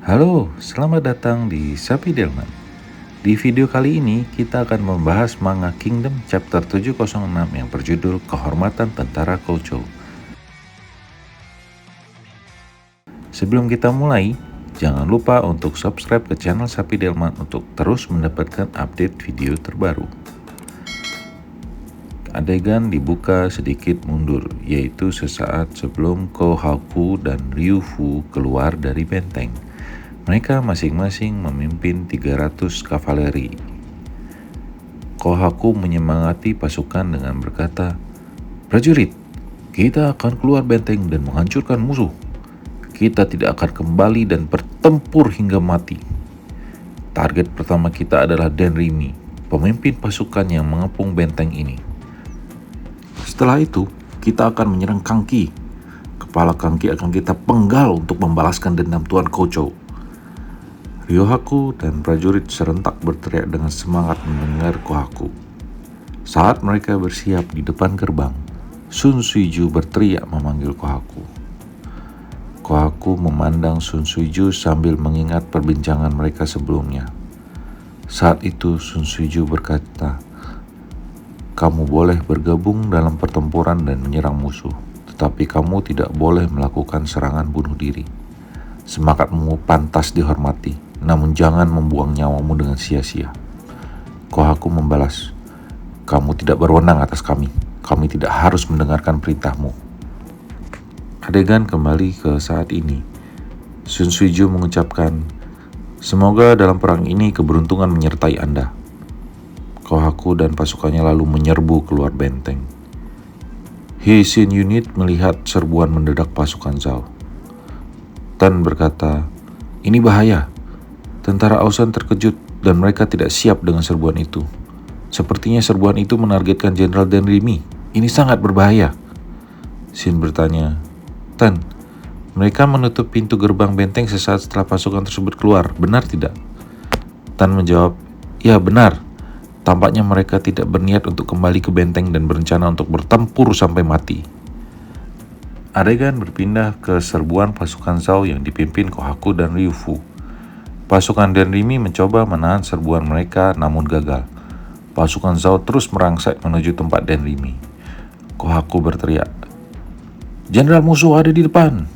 Halo, selamat datang di Sapi Delman. Di video kali ini kita akan membahas manga Kingdom chapter 706 yang berjudul Kehormatan Tentara Kouchou. Sebelum kita mulai, jangan lupa untuk subscribe ke channel Sapi Delman untuk terus mendapatkan update video terbaru. Adegan dibuka sedikit mundur, yaitu sesaat sebelum Kohaku dan Ryufu keluar dari benteng. Mereka masing-masing memimpin 300 kavaleri. Kohaku menyemangati pasukan dengan berkata, "Prajurit, kita akan keluar benteng dan menghancurkan musuh. Kita tidak akan kembali dan bertempur hingga mati. Target pertama kita adalah Denrimi, pemimpin pasukan yang mengepung benteng ini. Setelah itu, kita akan menyerang Kangki. Kepala Kangki akan kita penggal untuk membalaskan dendam Tuan Kouchou." Ryohaku dan prajurit serentak berteriak dengan semangat mendengar Kohaku. Saat mereka bersiap di depan gerbang, Sun Suiju berteriak memanggil Kohaku. Kohaku memandang Sun Suiju sambil mengingat perbincangan mereka sebelumnya. Saat itu Sun Suiju berkata, "Kamu boleh bergabung dalam pertempuran dan menyerang musuh, tetapi kamu tidak boleh melakukan serangan bunuh diri. Semangatmu pantas dihormati, namun jangan membuang nyawamu dengan sia-sia." Kohaku membalas, "Kamu tidak berwenang atas kami. Kami tidak harus mendengarkan perintahmu." Adegan kembali ke saat ini. Sun Suiju mengucapkan, "Semoga dalam perang ini keberuntungan menyertai Anda." Kohaku dan pasukannya lalu menyerbu keluar benteng. Heishin unit melihat serbuan mendadak pasukan Zhao. Tan berkata, "Ini bahaya. Tentara Ausan terkejut dan mereka tidak siap dengan serbuan itu. Sepertinya serbuan itu menargetkan Jenderal Denrimi. Ini sangat berbahaya." Shin bertanya, "Tan, mereka menutup pintu gerbang benteng sesaat setelah pasukan tersebut keluar, benar tidak?" Tan menjawab, "Ya, benar. Tampaknya mereka tidak berniat untuk kembali ke benteng dan berencana untuk bertempur sampai mati." Adegan berpindah ke serbuan pasukan Zhao yang dipimpin Kohaku dan Ryufu. Pasukan Denrimi mencoba menahan serbuan mereka namun gagal. Pasukan Zhao terus merangsek menuju tempat Denrimi. Kohaku berteriak, "Jenderal musuh ada di depan."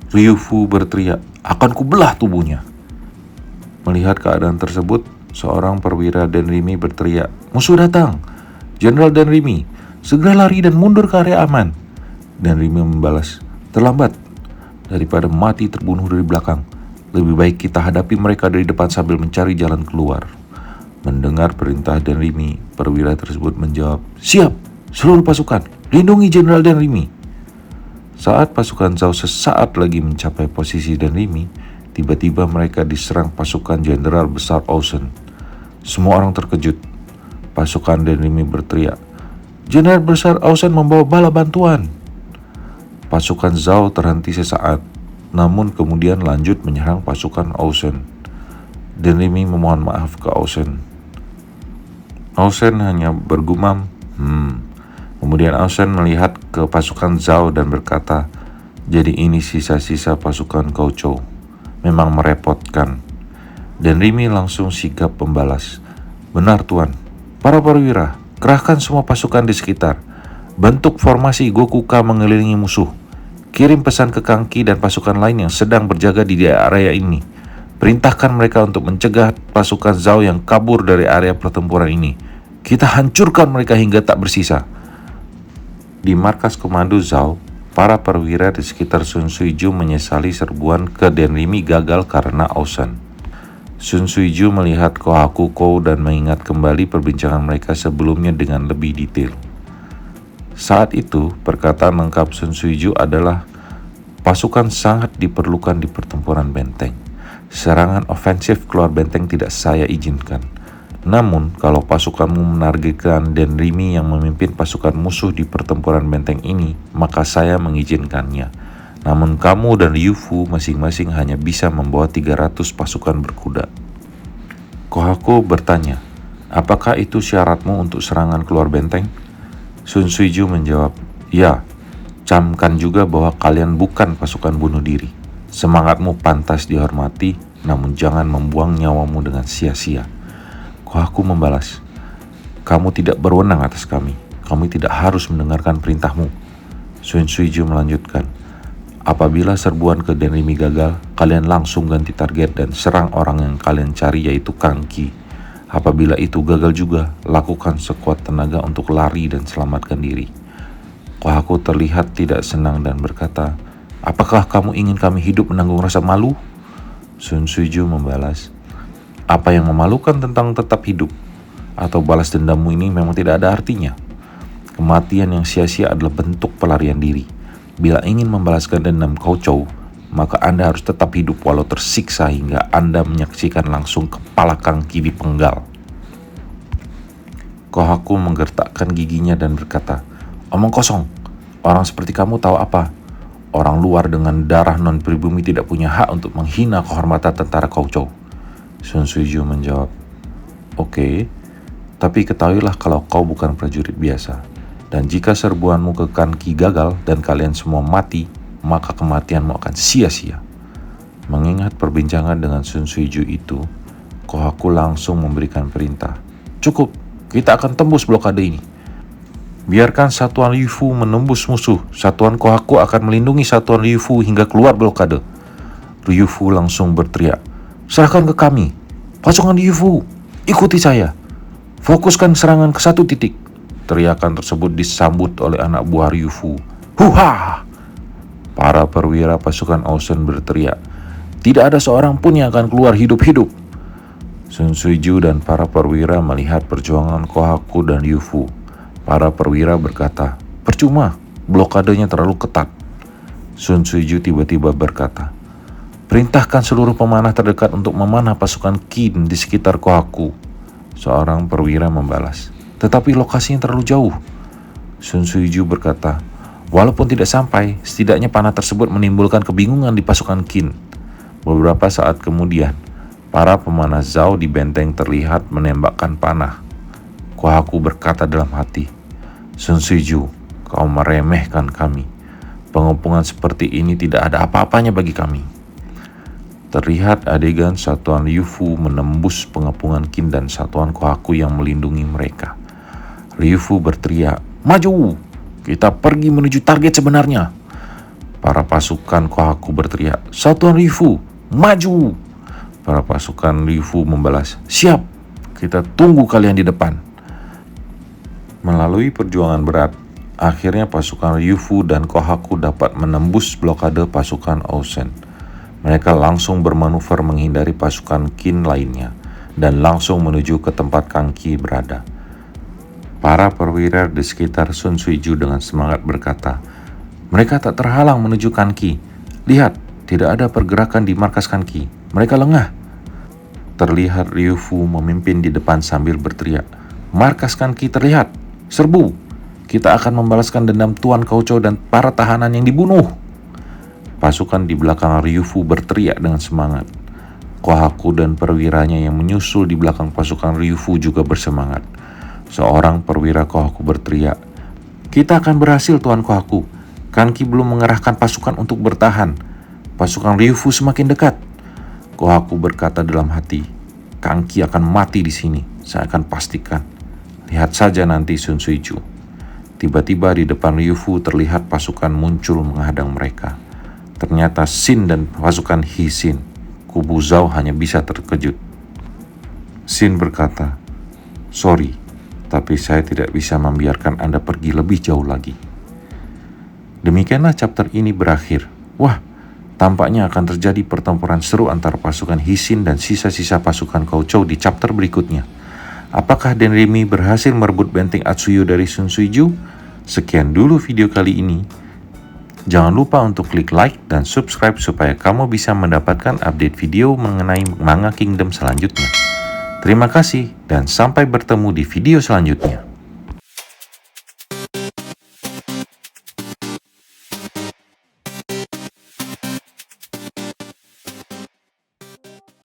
Ryufu berteriak, "Akan kubelah tubuhnya." Melihat keadaan tersebut, seorang perwira Denrimi berteriak, "Musuh datang! Jenderal Denrimi, segera lari dan mundur ke area aman." Denrimi membalas, "Terlambat. Daripada mati terbunuh dari belakang, lebih baik kita hadapi mereka dari depan sambil mencari jalan keluar." Mendengar perintah Denrimi, perwira tersebut menjawab, "Siap! Seluruh pasukan, lindungi Jenderal Denrimi." Saat pasukan Zhao sesaat lagi mencapai posisi Denrimi, tiba-tiba mereka diserang pasukan Jenderal Besar Ausen. Semua orang terkejut. Pasukan Denrimi berteriak, "Jenderal Besar Ausen membawa bala bantuan." Pasukan Zhao terhenti sesaat, namun kemudian lanjut menyerang pasukan Ausen. Denrimi memohon maaf ke Ausen. Ausen hanya bergumam, Kemudian Ausen melihat ke pasukan Zhao dan berkata, "Jadi ini sisa-sisa pasukan Kouchou. Memang merepotkan." Denrimi langsung sigap membalas, "Benar Tuan. Para perwira, kerahkan semua pasukan di sekitar. Bentuk formasi Gokuka mengelilingi musuh. Kirim pesan ke Kangki dan pasukan lain yang sedang berjaga di area ini. Perintahkan mereka untuk mencegah pasukan Zhao yang kabur dari area pertempuran ini. Kita hancurkan mereka hingga tak bersisa." Di markas komando Zhao, para perwira di sekitar Sun Suiju menyesali serbuan ke Denrimi gagal karena Ausen. Sun Suiju melihat Kohaku dan mengingat kembali perbincangan mereka sebelumnya dengan lebih detail. Saat itu, perkataan lengkap Sun Suiju adalah, "Pasukan sangat diperlukan di pertempuran benteng. Serangan ofensif keluar benteng tidak saya izinkan. Namun, kalau pasukanmu menargetkan Denrimi yang memimpin pasukan musuh di pertempuran benteng ini, maka saya mengizinkannya. Namun kamu dan Ryufu masing-masing hanya bisa membawa 300 pasukan berkuda." Kohaku bertanya, "Apakah itu syaratmu untuk serangan keluar benteng?" Sun Suiju menjawab, "Ya, camkan juga bahwa kalian bukan pasukan bunuh diri. Semangatmu pantas dihormati, namun jangan membuang nyawamu dengan sia-sia. Kohaku membalas, kamu tidak berwenang atas kami. Kami tidak harus mendengarkan perintahmu. Sun Suiju melanjutkan, apabila serbuan ke Denrimi gagal, kalian langsung ganti target dan serang orang yang kalian cari, yaitu Kang Qi. Apabila itu gagal juga, lakukan sekuat tenaga untuk lari dan selamatkan diri. Kohaku terlihat tidak senang dan berkata, apakah kamu ingin kami hidup menanggung rasa malu? Sun Suiju membalas, apa yang memalukan tentang tetap hidup? Atau balas dendammu ini memang tidak ada artinya? Kematian yang sia-sia adalah bentuk pelarian diri. Bila ingin membalaskan dendam Kouchou, maka Anda harus tetap hidup walau tersiksa hingga Anda menyaksikan langsung kepala Kang Qi dipenggal. Kohaku menggertakkan giginya dan berkata, omong kosong, orang seperti kamu tahu apa? Orang luar dengan darah non-pribumi tidak punya hak untuk menghina kehormatan tentara Kouchou. Sun Suiju menjawab, oke, tapi ketahuilah kalau kau bukan prajurit biasa. Dan jika serbuanmu ke Kang Qi gagal dan kalian semua mati, maka kematianmu akan sia-sia. Mengingat perbincangan dengan Sun Suiju itu, Kohaku langsung memberikan perintah. Cukup, kita akan tembus blokade ini. Biarkan satuan Liu Fu menembus musuh. Satuan Kohaku akan melindungi satuan Liu Fu hingga keluar blokade. Liu Fu langsung berteriak, serahkan ke kami. Pasukan Liu Fu, ikuti saya. Fokuskan serangan ke satu titik. Teriakan tersebut disambut oleh anak buah Liu Fu. Huha! Para perwira pasukan Ocean berteriak, tidak ada seorang pun yang akan keluar hidup-hidup. Sun Suiju dan para perwira melihat perjuangan Kohaku dan Liu Fu. Para perwira berkata, percuma, blokadenya terlalu ketat. Sun Suiju tiba-tiba berkata, perintahkan seluruh pemanah terdekat untuk memanah pasukan Qin di sekitar Kohaku. Seorang perwira membalas, tetapi lokasinya terlalu jauh. Sun Suiju berkata, walaupun tidak sampai, setidaknya panah tersebut menimbulkan kebingungan di pasukan Qin. Beberapa saat kemudian, para pemanah Zhao di benteng terlihat menembakkan panah. Kohaku berkata dalam hati, Sun Suiju, kau meremehkan kami. Pengepungan seperti ini tidak ada apa-apanya bagi kami. Terlihat adegan satuan Liu Fu menembus pengepungan Qin dan satuan Kohaku yang melindungi mereka. Liu Fu berteriak, maju! Kita pergi menuju target sebenarnya. Para pasukan Kohaku berteriak, satuan Liu Fu, maju! Para pasukan Liu Fu membalas, siap! Kita tunggu kalian di depan. Melalui perjuangan berat, akhirnya pasukan Liu Fu dan Kohaku dapat menembus blokade pasukan Ocean. Mereka langsung bermanuver menghindari pasukan Qin lainnya dan langsung menuju ke tempat Kang Qi berada. Para perwira di sekitar Sun Suiju dengan semangat berkata, mereka tak terhalang menuju Kang Qi. Lihat, tidak ada pergerakan di markas Kang Qi. Mereka lengah. Terlihat Liu Fu memimpin di depan sambil berteriak, markas Kang Qi terlihat. Serbu, kita akan membalaskan dendam Tuan Kouchou dan para tahanan yang dibunuh. Pasukan di belakang Liu Fu berteriak dengan semangat. Kohaku dan perwiranya yang menyusul di belakang pasukan Liu Fu juga bersemangat. Seorang perwira Kohaku berteriak, kita akan berhasil Tuan Kohaku. Kang Qi belum mengerahkan pasukan untuk bertahan. Pasukan Liu Fu semakin dekat. Kohaku berkata dalam hati, Kang Qi akan mati di sini. Saya akan pastikan. Lihat saja nanti Sun Suiju. Tiba-tiba di depan Liu Fu terlihat pasukan muncul menghadang mereka. Ternyata Xin dan pasukan He Xin. Kubu Zhao hanya bisa terkejut. Xin berkata, sorry, tapi saya tidak bisa membiarkan Anda pergi lebih jauh lagi. Demikianlah chapter ini berakhir. Wah, tampaknya akan terjadi pertempuran seru antara pasukan He Xin dan sisa-sisa pasukan Kouchou di chapter berikutnya. Apakah Denrimi berhasil merebut benteng Atsuyu dari Sun Suiju? Sekian dulu video kali ini. Jangan lupa untuk klik like dan subscribe supaya kamu bisa mendapatkan update video mengenai Manga Kingdom selanjutnya. Terima kasih dan sampai bertemu di video selanjutnya.